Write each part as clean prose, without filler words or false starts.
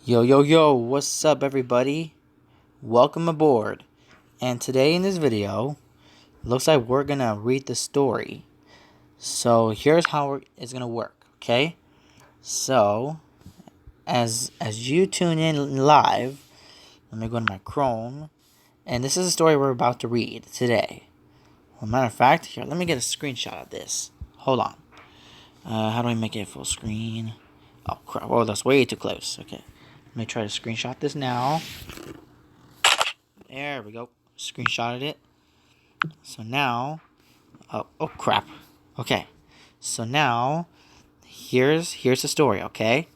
Yo, yo, yo, what's up, everybody? Welcome aboard. And today in this video, looks like we're gonna read the story. So here's how it's gonna work, okay? So, as you tune in live, let me go to my Chrome, and this is the story we're about to read today. Well, matter of fact, here, let me get a screenshot of this. Hold on. How do I make it full screen? Oh, crap. Oh, that's way too close. Okay. Let me try to screenshot this now. There we go. Screenshotted it. So now, oh crap. Okay. So now, here's the story, okay?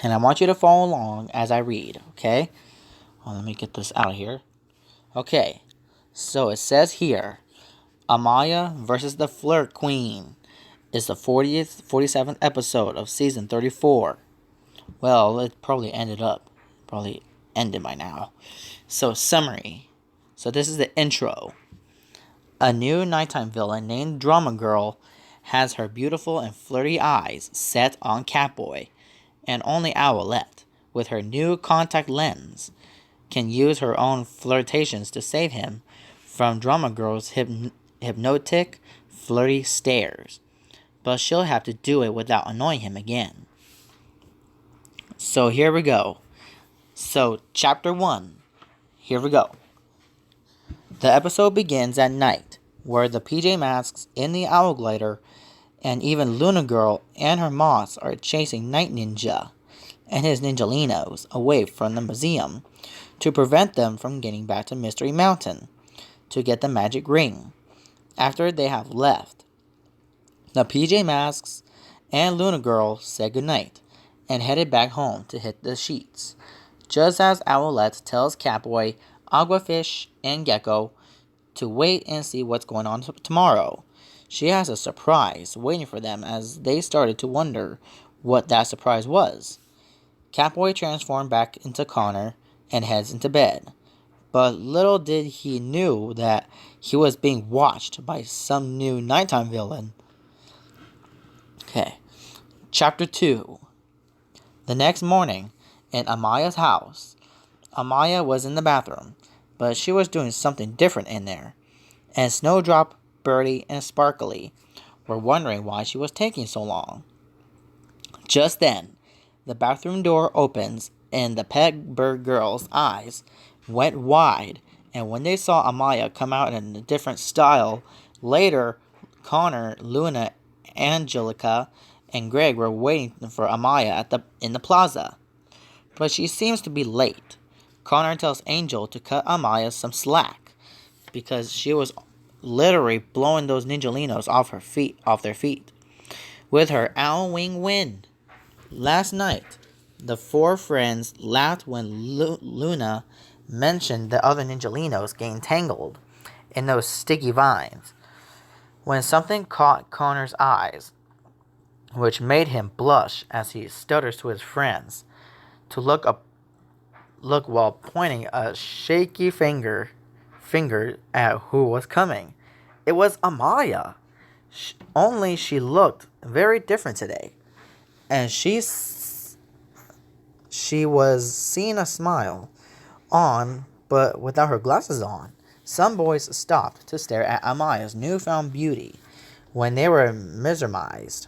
And I want you to follow along as I read, okay? Well, let me get this out of here. Okay. So it says here, Amaya versus the Flirt Queen is the 47th episode of season 34. Well, it probably ended by now. So, summary. So, this is the intro. A new nighttime villain named Drama Girl has her beautiful and flirty eyes set on Catboy, and only Owlette, with her new contact lens, can use her own flirtations to save him from Drama Girl's hypnotic, flirty stares. But she'll have to do it without annoying him again. So here we go. So, chapter 1. Here we go. The episode begins at night, where the PJ Masks in the Owl Glider and even Luna Girl and her moths are chasing Night Ninja and his Ninjalinos away from the museum to prevent them from getting back to Mystery Mountain to get the magic ring. After they have left, the PJ Masks and Luna Girl said goodnight and headed back home to hit the sheets, just as Owlette tells Catboy, Aquafish, and Gecko to wait and see what's going on tomorrow. She has a surprise waiting for them as they started to wonder what that surprise was. Catboy transformed back into Connor and heads into bed. But little did he knew that he was being watched by some new nighttime villain. Okay. Chapter 2. The next morning, in Amaya's house, Amaya was in the bathroom, but she was doing something different in there, and Snowdrop, Birdie, and Sparkly were wondering why she was taking so long. Just then, the bathroom door opens, and the pet bird girls' eyes went wide, and when they saw Amaya come out in a different style, later, Connor, Luna, Angelica, and Greg were waiting for Amaya in the plaza. But she seems to be late. Connor tells Angel to cut Amaya some slack, because she was literally blowing those Ninjalinos off their feet, with her owl wing wind. Last night, the four friends laughed when Luna mentioned the other Ninjalinos getting tangled in those sticky vines, when something caught Connor's eyes, which made him blush as he stutters to his friends to look while pointing a shaky finger at who was coming. It was Amaya. Only she looked very different today, and she was seeing a smile on, but without her glasses on. Some boys stopped to stare at Amaya's newfound beauty when they were mesmerized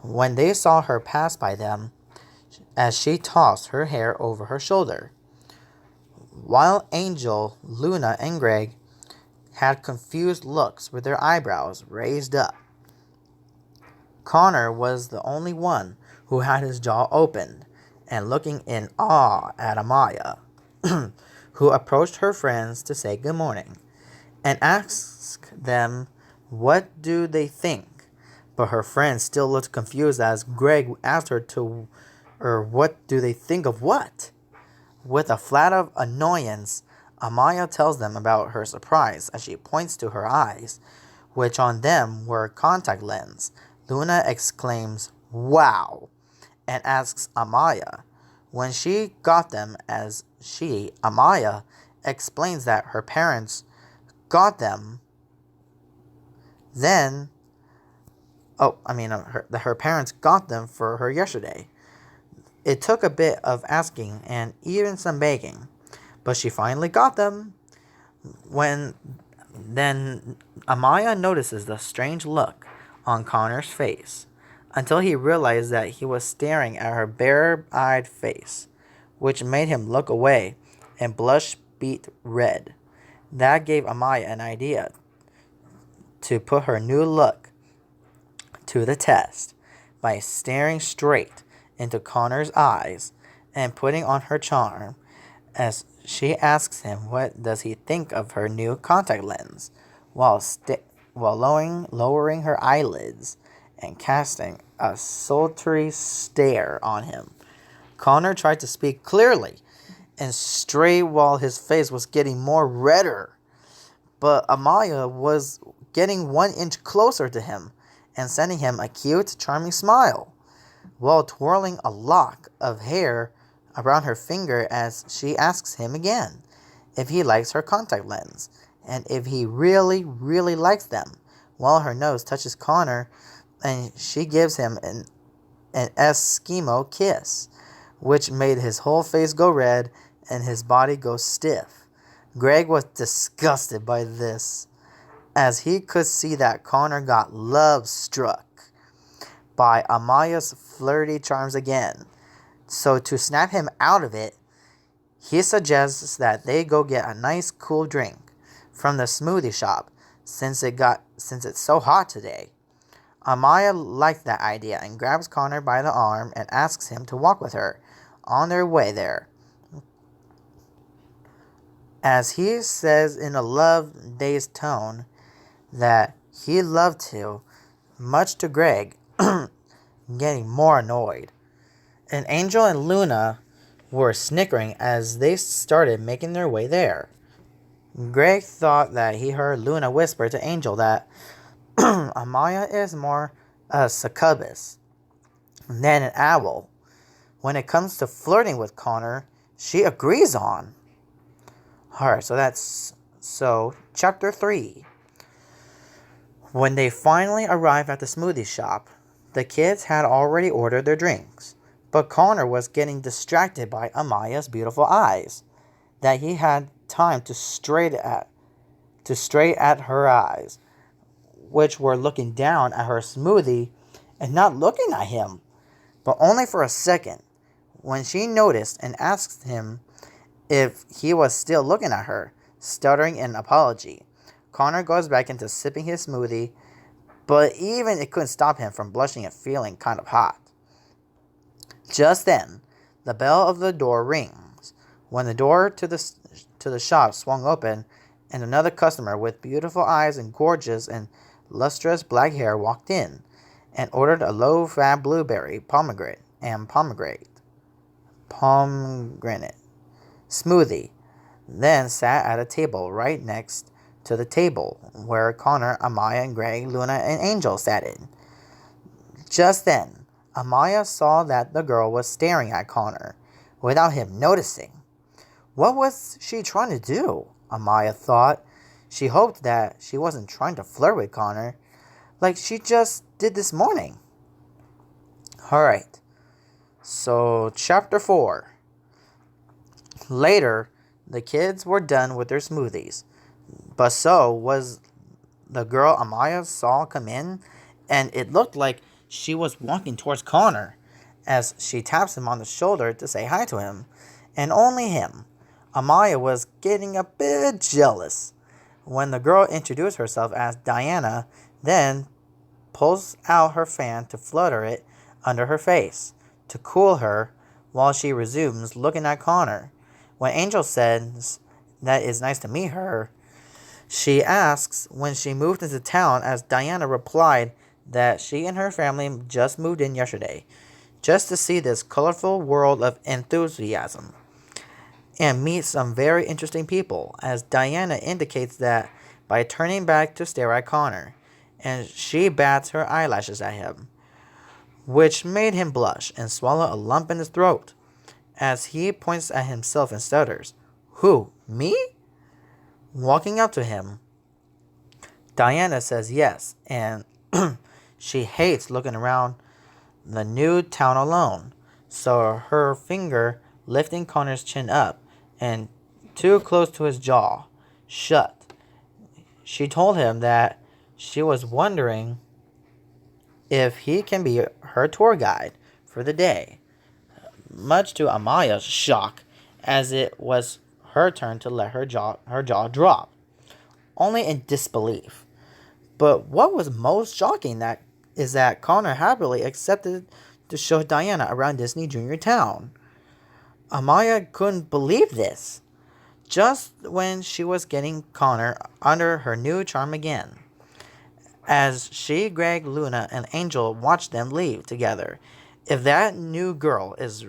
when they saw her pass by them as she tossed her hair over her shoulder, while Angel, Luna, and Greg had confused looks with their eyebrows raised up. Connor was the only one who had his jaw opened and looking in awe at Amaya, who approached her friends to say good morning and asked them what do they think. But her friends still looked confused as Greg asked her what do they think of what? With a flat of annoyance, Amaya tells them about her surprise as she points to her eyes, which on them were contact lens. Luna exclaims, "Wow!" and asks Amaya when she got them Amaya explains that her parents got them then. Her parents got them for her yesterday. It took a bit of asking and even some begging, but she finally got them. When then Amaya notices the strange look on Connor's face until he realized that he was staring at her bare-eyed face, which made him look away and blush beet red. That gave Amaya an idea to put her new look to the test by staring straight into Connor's eyes and putting on her charm as she asks him what does he think of her new contact lens while lowering her eyelids and casting a sultry stare on him. Connor tried to speak clearly and straight while his face was getting more redder, but Amaya was getting 1 inch closer to him and sending him a cute, charming smile, while twirling a lock of hair around her finger as she asks him again if he likes her contact lens, and if he really, really likes them, while her nose touches Connor and she gives him an Eskimo kiss, which made his whole face go red and his body go stiff. Greg was disgusted by this, as he could see that Connor got love struck by Amaya's flirty charms again. So to snap him out of it, he suggests that they go get a nice cool drink from the smoothie shop since it's so hot today. Amaya liked that idea and grabs Connor by the arm and asks him to walk with her on their way there. As he says in a love-dazed tone that he loved to, much to Greg getting more annoyed. And Angel and Luna were snickering as they started making their way there. Greg thought that he heard Luna whisper to Angel that Amaya is more a succubus than an owl. When it comes to flirting with Connor, she agrees on. Alright, so chapter 3. When they finally arrived at the smoothie shop, the kids had already ordered their drinks, but Connor was getting distracted by Amaya's beautiful eyes, that he had time to stare at her eyes, which were looking down at her smoothie and not looking at him, but only for a second, when she noticed and asked him if he was still looking at her, stuttering an apology. Connor goes back into sipping his smoothie, but even it couldn't stop him from blushing and feeling kind of hot. Just then, the bell of the door rings. When the door to the shop swung open, and another customer with beautiful eyes and gorgeous and lustrous black hair walked in and ordered a low-fat blueberry pomegranate smoothie, then sat at a table right next to the table where Connor, Amaya, and Greg, Luna, and Angel sat in. Just then, Amaya saw that the girl was staring at Connor without him noticing. What was she trying to do? Amaya thought. She hoped that she wasn't trying to flirt with Connor like she just did this morning. Alright, so chapter 4. Later, the kids were done with their smoothies, but so was the girl Amaya saw come in, and it looked like she was walking towards Connor as she taps him on the shoulder to say hi to him, and only him. Amaya was getting a bit jealous when the girl introduced herself as Diana, then pulls out her fan to flutter it under her face to cool her while she resumes looking at Connor. When Angel says that it's nice to meet her, she asks when she moved into town, as Diana replied that she and her family just moved in yesterday, just to see this colorful world of enthusiasm and meet some very interesting people, as Diana indicates that by turning back to stare at Connor, and she bats her eyelashes at him, which made him blush and swallow a lump in his throat, as he points at himself and stutters, "Who, me?" Walking up to him, Diana says yes, and she hates looking around the new town alone, so her finger lifting Connor's chin up and too close to his jaw, shut. She told him that she was wondering if he can be her tour guide for the day, much to Amaya's shock, as it was her turn to let her jaw drop, only in disbelief. But what was most shocking is that Connor happily accepted to show Diana around Disney Junior Town. Amaya couldn't believe this, just when she was getting Connor under her new charm again. As she, Greg, Luna, and Angel watched them leave together, if that new girl is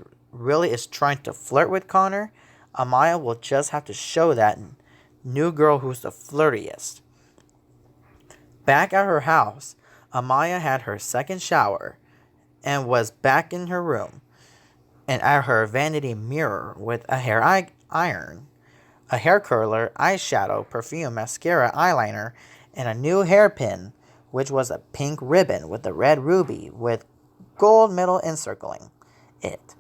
trying to flirt with Connor, Amaya will just have to show that new girl who's the flirtiest. Back at her house, Amaya had her second shower and was back in her room and at her vanity mirror with a hair iron, a hair curler, eyeshadow, perfume, mascara, eyeliner, and a new hairpin, which was a pink ribbon with a red ruby with gold metal encircling it.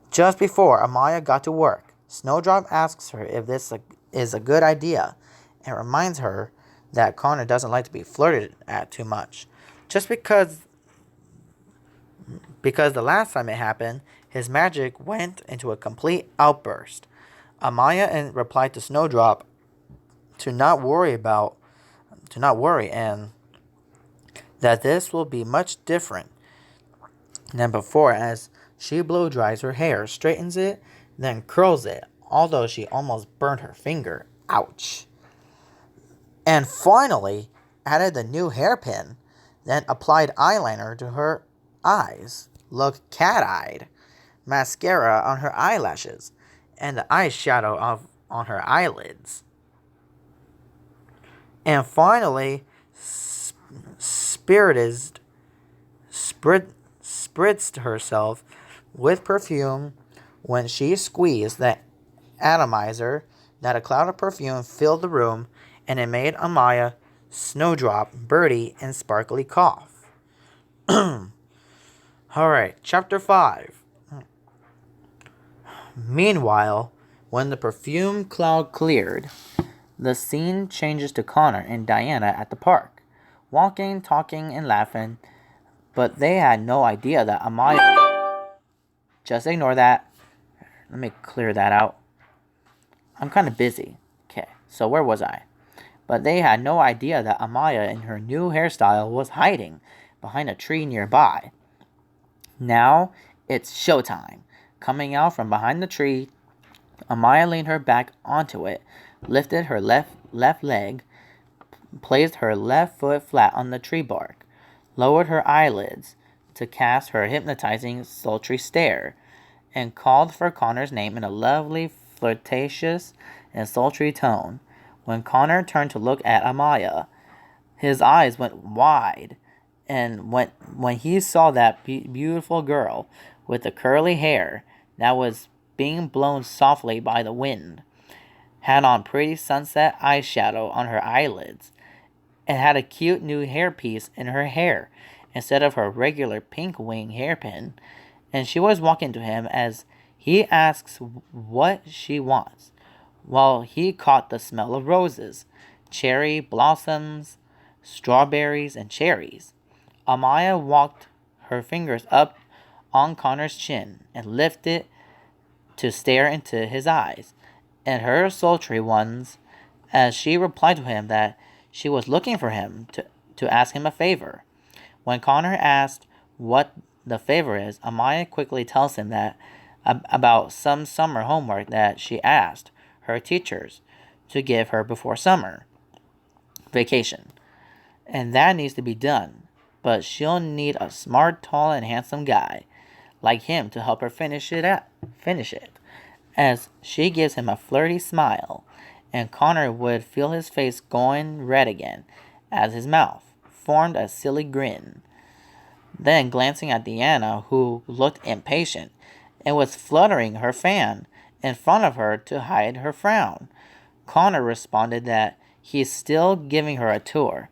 Just before Amaya got to work, Snowdrop asks her if this is a good idea and reminds her that Connor doesn't like to be flirted at too much. Just because the last time it happened, his magic went into a complete outburst. Amaya replied to Snowdrop to not worry and that this will be much different than before, as she blow dries her hair, straightens it, then curls it, although she almost burned her finger. Ouch. And finally added the new hairpin, then applied eyeliner to her eyes, looked cat-eyed, mascara on her eyelashes, and the eyeshadow on her eyelids. And finally, spritzed herself with perfume when she squeezed the atomizer that a cloud of perfume filled the room, and it made Amaya, Snowdrop, Birdie, and Sparkly cough. Alright, Chapter 5. Meanwhile, when the perfume cloud cleared, the scene changes to Connor and Diana at the park, walking, talking, and laughing, but they had no idea that Amaya... Just ignore that. Let me clear that out. I'm kind of busy. Okay, so where was I? But they had no idea that Amaya in her new hairstyle was hiding behind a tree nearby. Now, it's showtime. Coming out from behind the tree, Amaya leaned her back onto it, lifted her left leg, placed her left foot flat on the tree bark, lowered her eyelids to cast her hypnotizing, sultry stare, and called for Connor's name in a lovely, flirtatious, and sultry tone. When Connor turned to look at Amaya, his eyes went wide, and when he saw that beautiful girl with the curly hair that was being blown softly by the wind, had on pretty sunset eyeshadow on her eyelids, and had a cute new hairpiece in her hair instead of her regular pink wing hairpin, and she was walking to him as he asks what she wants, while he caught the smell of roses, cherry blossoms, strawberries, and cherries. Amaya walked her fingers up on Connor's chin and lifted to stare into his eyes, and her sultry ones, as she replied to him that she was looking for him to ask him a favor. When Connor asked what the favor is, Amaya quickly tells him that about some summer homework that she asked her teachers to give her before summer vacation, and that needs to be done, but she'll need a smart, tall, and handsome guy like him to help her finish it, as she gives him a flirty smile, and Connor would feel his face going red again as his mouth formed a silly grin. Then, glancing at Diana, who looked impatient and was fluttering her fan in front of her to hide her frown, Connor responded that he's still giving her a tour,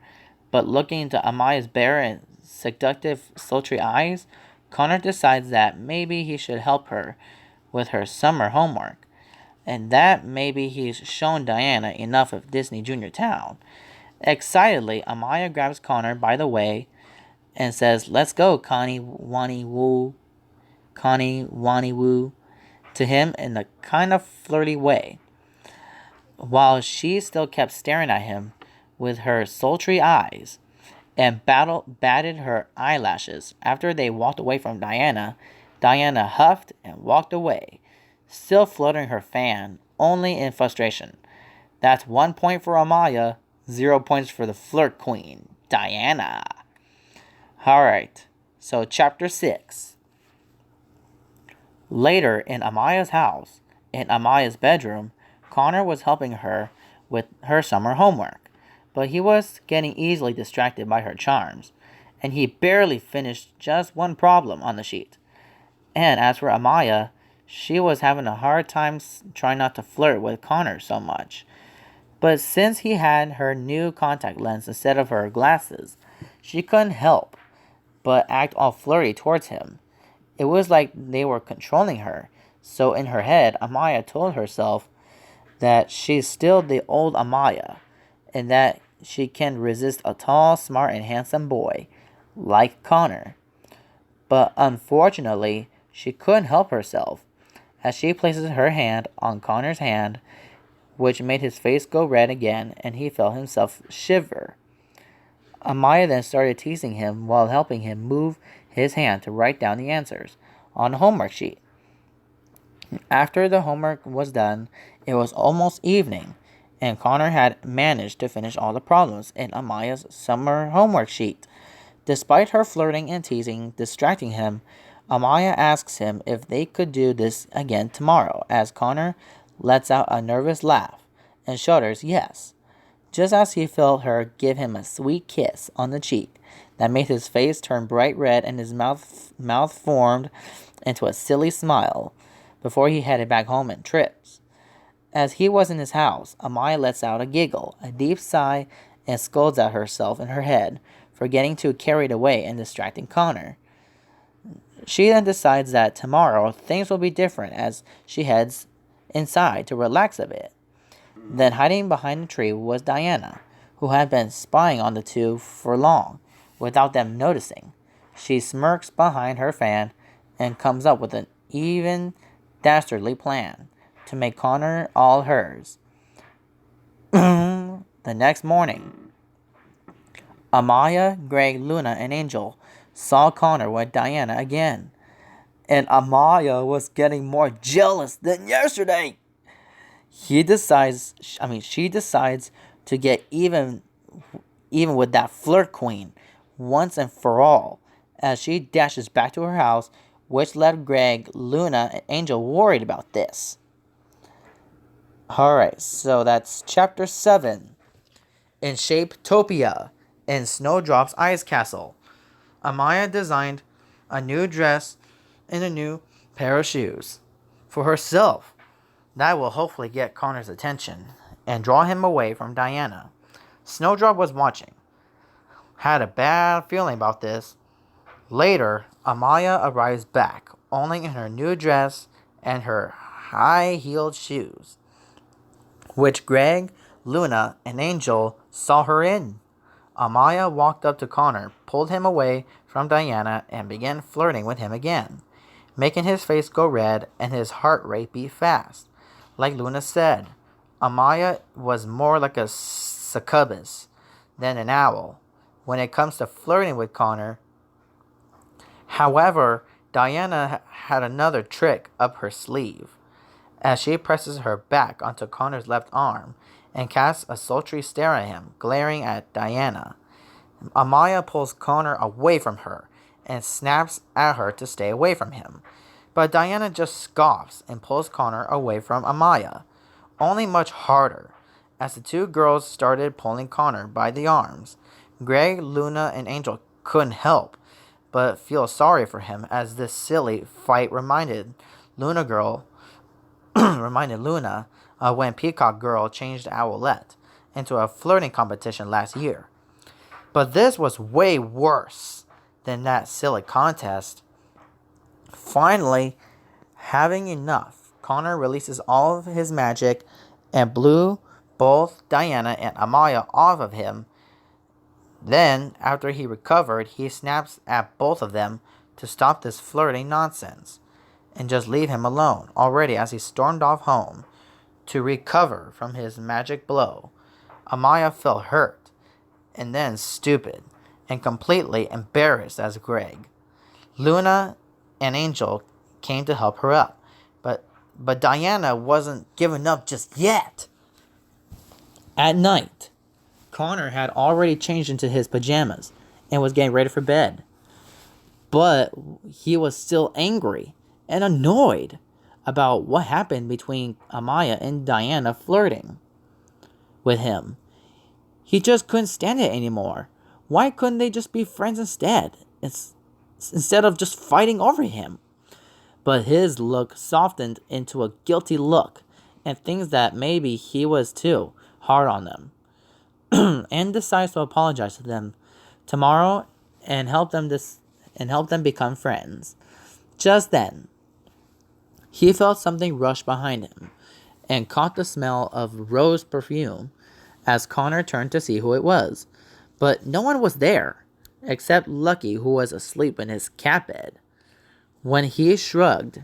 but looking into Amaya's bare and seductive, sultry eyes, Connor decides that maybe he should help her with her summer homework, and that maybe he's shown Diana enough of Disney Junior Town. Excitedly, Amaya grabs Connor by the way and says, "Let's go, Connie Wani Woo," to him in a kind of flirty way, while she still kept staring at him with her sultry eyes and batted her eyelashes. After they walked away from Diana, Diana huffed and walked away, still fluttering her fan, only in frustration. That's 1 point for Amaya, 0 points for the flirt queen, Diana. Alright, so chapter 6. Later, in Amaya's house, in Amaya's bedroom, Connor was helping her with her summer homework, but he was getting easily distracted by her charms, and he barely finished just one problem on the sheet. And as for Amaya, she was having a hard time trying not to flirt with Connor so much. But since he had her new contact lens instead of her glasses, she couldn't help but act all flirty towards him. It was like they were controlling her. So in her head, Amaya told herself that she's still the old Amaya, and that she can resist a tall, smart, and handsome boy, like Connor. But unfortunately, she couldn't help herself, as she places her hand on Connor's hand, which made his face go red again, and he felt himself shiver. Amaya then started teasing him while helping him move his hand to write down the answers on a homework sheet. After the homework was done, it was almost evening, and Connor had managed to finish all the problems in Amaya's summer homework sheet. Despite her flirting and teasing distracting him, Amaya asks him if they could do this again tomorrow, as Connor lets out a nervous laugh and shudders yes, just as he felt her give him a sweet kiss on the cheek that made his face turn bright red and his mouth formed into a silly smile before he headed back home and trips. As he was in his house, Amaya lets out a giggle, a deep sigh, and scolds at herself in her head for getting too carried away and distracting Connor. She then decides that tomorrow things will be different as she heads inside to relax a bit. Then hiding behind a tree was Diana, who had been spying on the two for long, without them noticing. She smirks behind her fan and comes up with an even dastardly plan to make Connor all hers. The next morning, Amaya, Greg, Luna, and Angel saw Connor with Diana again, and Amaya was getting more jealous than yesterday. She decides to get even with that flirt queen once and for all, as she dashes back to her house, which left Greg, Luna, and Angel worried about this. Alright, so that's chapter 7. In Shape-topia, in Snowdrop's Ice Castle, Amaya designed a new dress and a new pair of shoes for herself. That will hopefully get Connor's attention and draw him away from Diana. Snowdrop was watching. Had a bad feeling about this. Later, Amaya arrives back, only in her new dress and her high-heeled shoes, which Greg, Luna, and Angel saw her in. Amaya walked up to Connor, pulled him away from Diana, and began flirting with him again, making his face go red and his heart rate beat fast. Like Luna said, Amaya was more like a succubus than an owl when it comes to flirting with Connor. However, Diana had another trick up her sleeve, as she presses her back onto Connor's left arm and casts a sultry stare at him, glaring at Diana. Amaya pulls Connor away from her and snaps at her to stay away from him. But Diana just scoffs and pulls Connor away from Amaya, only much harder, as the two girls started pulling Connor by the arms. Greg, Luna, and Angel couldn't help but feel sorry for him, as this silly fight reminded Luna when Peacock Girl changed Owlette into a flirting competition last year. But this was way worse than that silly contest. Finally, having enough, Connor releases all of his magic and blew both Diana and Amaya off of him. Then, after he recovered, he snaps at both of them to stop this flirting nonsense and just leave him alone. Already, as he stormed off home to recover from his magic blow, Amaya felt hurt and then stupid and completely embarrassed as Greg. Luna and Angel came to help her up, but Diana wasn't giving up just yet. At night, Connor had already changed into his pajamas and was getting ready for bed. But he was still angry and annoyed about what happened between Amaya and Diana flirting with him. He just couldn't stand it anymore. Why couldn't they just be friends instead of just fighting over him? But his look softened into a guilty look and thinks that maybe he was too hard on them. And decides to apologize to them tomorrow and help them become friends. Just then, he felt something rush behind him and caught the smell of rose perfume as Connor turned to see who it was. But no one was there except Lucky, who was asleep in his cat bed. When he shrugged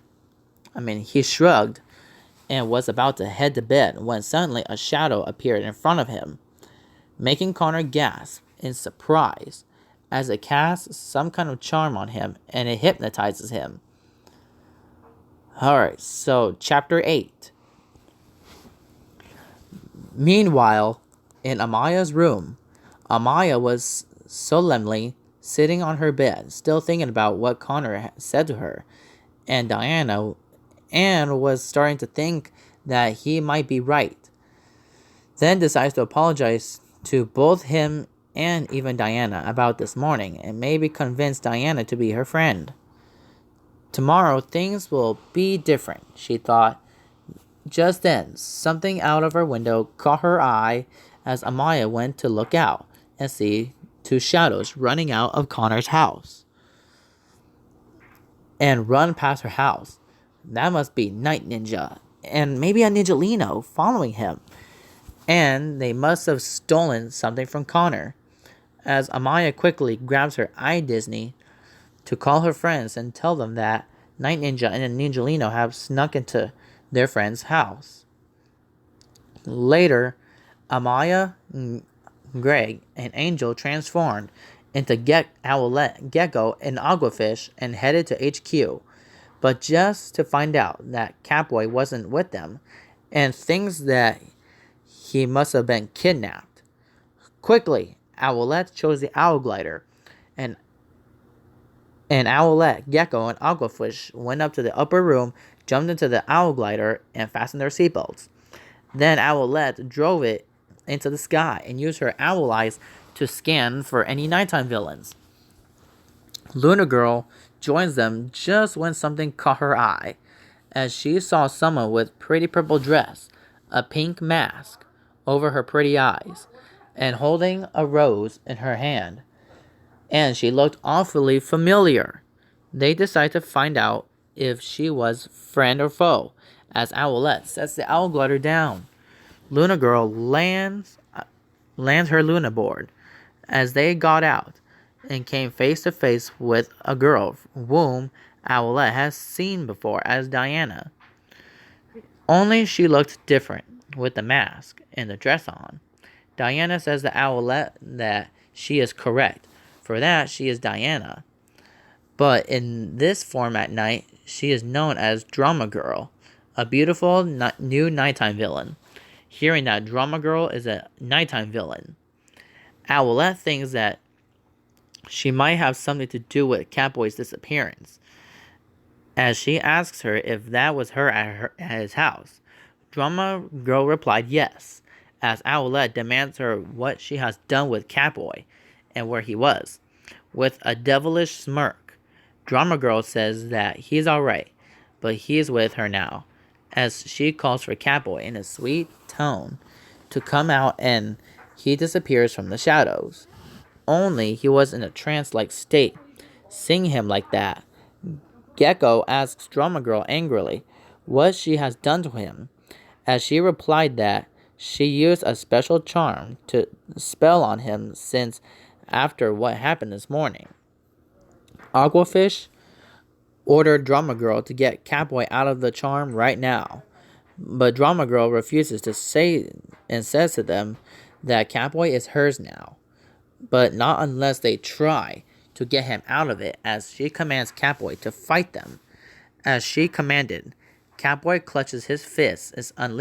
and was about to head to bed when suddenly a shadow appeared in front of him, making Connor gasp in surprise as it casts some kind of charm on him and it hypnotizes him. Alright, so chapter 8. Meanwhile, in Amaya's room, Amaya was solemnly sitting on her bed, still thinking about what Connor said to her, and Diana was starting to think that he might be right. Then decides to apologize to both him and even Diana about this morning and maybe convince Diana to be her friend. Tomorrow things will be different, she thought. Just then, something out of her window caught her eye as Amaya went to look out and see two shadows running out of Connor's house and run past her house. That must be Night Ninja and maybe a Ninjalino following him. And they must have stolen something from Connor, as Amaya quickly grabs her iDisney to call her friends and tell them that Night Ninja and a Ninjalino have snuck into their friend's house. Later, Amaya, Greg, and Angel transformed into Owlette, Gecko, and Aquafish and headed to HQ, but just to find out that Catboy wasn't with them and things that he must have been kidnapped. Quickly, Owlette chose the Owl Glider, and Owlette, Gecko, and Aquafish went up to the upper room, jumped into the Owl Glider, and fastened their seatbelts. Then Owlette drove it into the sky and used her owl eyes to scan for any nighttime villains. Luna Girl joins them just when something caught her eye, as she saw someone with pretty purple dress, a pink mask over her pretty eyes, and holding a rose in her hand. And she looked awfully familiar. They decide to find out if she was friend or foe, as Owlette sets the owl glider down. Luna Girl lands her Luna board as they got out and came face to face with a girl whom Owlette has seen before as Diana. Only she looked different with the mask and the dress on. Diana says to Owlette that she is correct. For that, she is Diana. But in this form at night, she is known as Drama Girl, a beautiful new nighttime villain. Hearing that Drama Girl is a nighttime villain, Owlette thinks that she might have something to do with Catboy's disappearance, as she asks her if that was her at his house. Drama Girl replied yes, as Owlette demands her what she has done with Catboy and where he was. With a devilish smirk, Drama Girl says that he's alright, but he's with her now, as she calls for Catboy in a sweet tone to come out, and he disappears from the shadows. Only he was in a trance-like state, seeing him like that. Gecko asks Drama Girl angrily what she has done to him, as she replied that she used a special charm to spell on him since after what happened this morning. Aquafish ordered Drama Girl to get Catboy out of the charm right now, but Drama Girl refuses to say and says to them that Catboy is hers now, but not unless they try to get him out of it, as she commands Catboy to fight them. As she commanded, Catboy clutches his fists and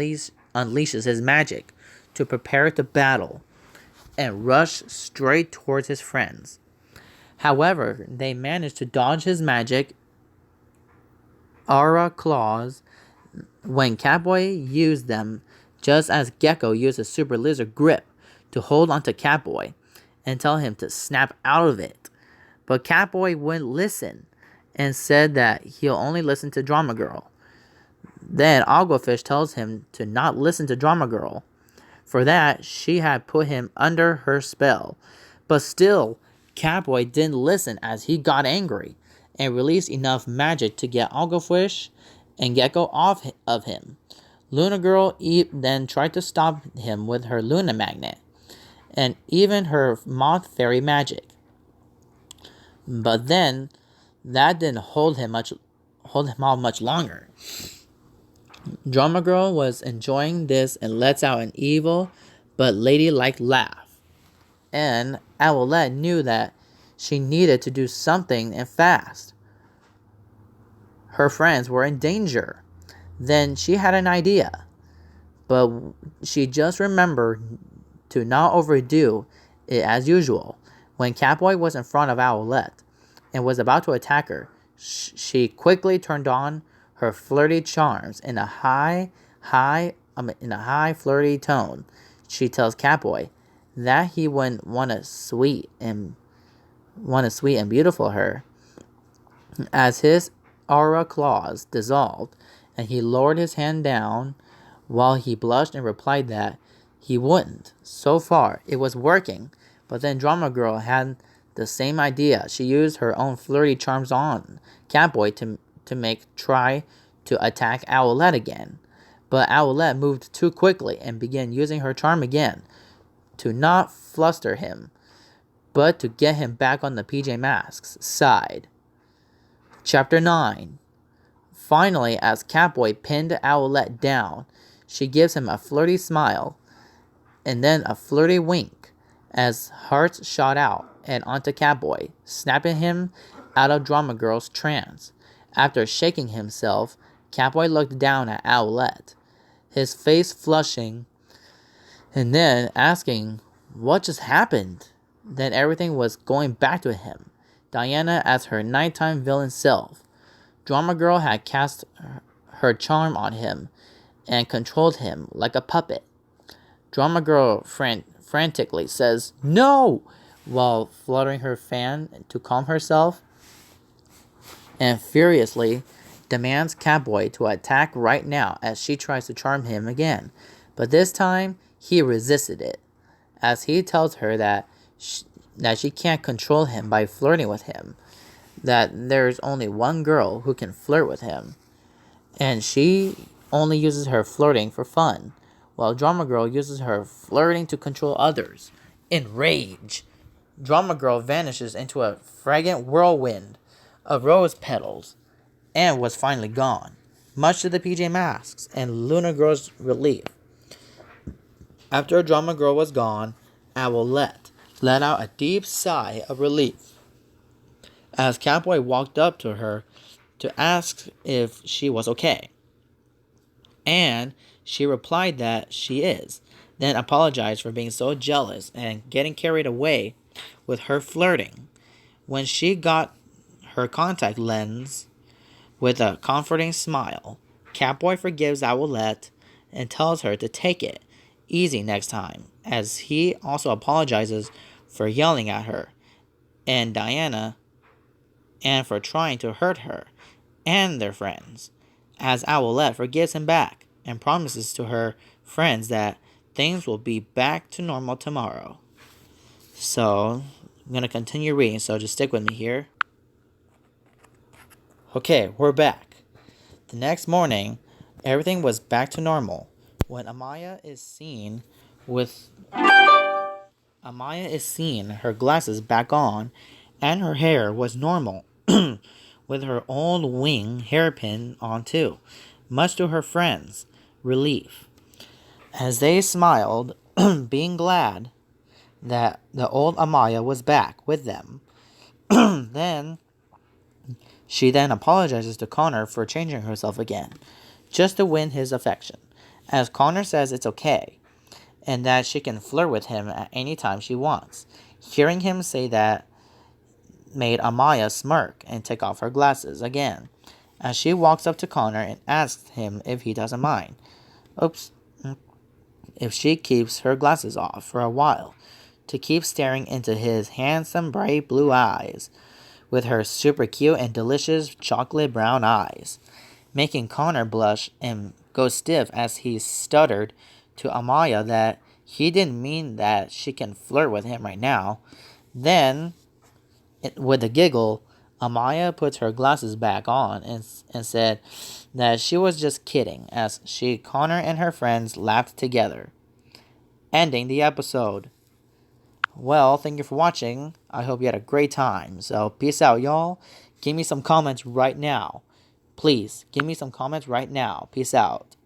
unleashes his magic to prepare to battle and rush straight towards his friends. However, they manage to dodge his magic aura claws when Catboy used them, just as Gecko used a super lizard grip to hold onto Catboy and tell him to snap out of it. But Catboy wouldn't listen and said that he'll only listen to Drama Girl. Then Aquafish tells him to not listen to Drama Girl. For that, she had put him under her spell. But still, Catboy didn't listen as he got angry and released enough magic to get Aquafish and Gecko off of him. Luna Girl then tried to stop him with her Luna Magnet and even her Moth Fairy magic. But then, that didn't hold him off much longer. Drama Girl was enjoying this and lets out an evil but ladylike laugh. And Owlette knew that she needed to do something and fast. Her friends were in danger. Then she had an idea, but she just remembered to not overdo it as usual. When Catboy was in front of Owlette and was about to attack her, she quickly turned on her flirty charms in a high flirty tone. She tells Catboy that he wouldn't want to sweet and beautiful her. As his aura claws dissolved and he lowered his hand down while he blushed and replied that he wouldn't. So far, it was working, but then Drama Girl had the same idea. She used her own flirty charms on Catboy to try to attack Owlette again. But Owlette moved too quickly and began using her charm again to not fluster him, but to get him back on the PJ Masks' side. Chapter 9. Finally, as Catboy pinned Owlette down, she gives him a flirty smile and then a flirty wink as hearts shot out and onto Catboy, snapping him out of Drama Girl's trance. After shaking himself, Catboy looked down at Owlette, his face flushing, and then asking what just happened. Then everything was going back to him. Diana as her nighttime villain self. Drama Girl had cast her charm on him and controlled him like a puppet. Drama Girl frantically says, "No!" while fluttering her fan to calm herself, and furiously demands Catboy to attack right now as she tries to charm him again. But this time, he resisted it, as he tells her that she can't control him by flirting with him, that there's only one girl who can flirt with him, and she only uses her flirting for fun, while Drama Girl uses her flirting to control others. In rage, Drama Girl vanishes into a fragrant whirlwind of rose petals and was finally gone, much to the PJ Masks and Luna Girl's relief. After Drama Girl was gone, Owlette let out a deep sigh of relief as Catboy walked up to her to ask if she was okay. And she replied that she is, then apologized for being so jealous and getting carried away with her flirting. When she got her contact lens with a comforting smile, Catboy forgives Owlette and tells her to take it easy next time, as he also apologizes for yelling at her and Diana and for trying to hurt her and their friends, as Owlette forgives him back and promises to her friends that things will be back to normal tomorrow. So, I'm going to continue reading, so just stick with me here. Okay, we're back. The next morning, everything was back to normal. When with Amaya is seen her glasses back on, and her hair was normal, with her old wing hairpin on too, much to her friends' relief. As they smiled, being glad that the old Amaya was back with them, then she then apologizes to Connor for changing herself again, just to win his affection, as Connor says it's okay, and that she can flirt with him at any time she wants. Hearing him say that made Amaya smirk and take off her glasses again, as she walks up to Connor and asks him if he doesn't mind. Oops. If she keeps her glasses off for a while, to keep staring into his handsome bright blue eyes, with her super cute and delicious chocolate brown eyes, making Connor blush and go stiff as he stuttered to Amaya that he didn't mean that she can flirt with him right now. Then, with a giggle, Amaya puts her glasses back on and said that she was just kidding as Connor and her friends laughed together. Ending the episode. Well, thank you for watching. I hope you had a great time. So, peace out, y'all. Give me some comments right now. Please, give me some comments right now. Peace out.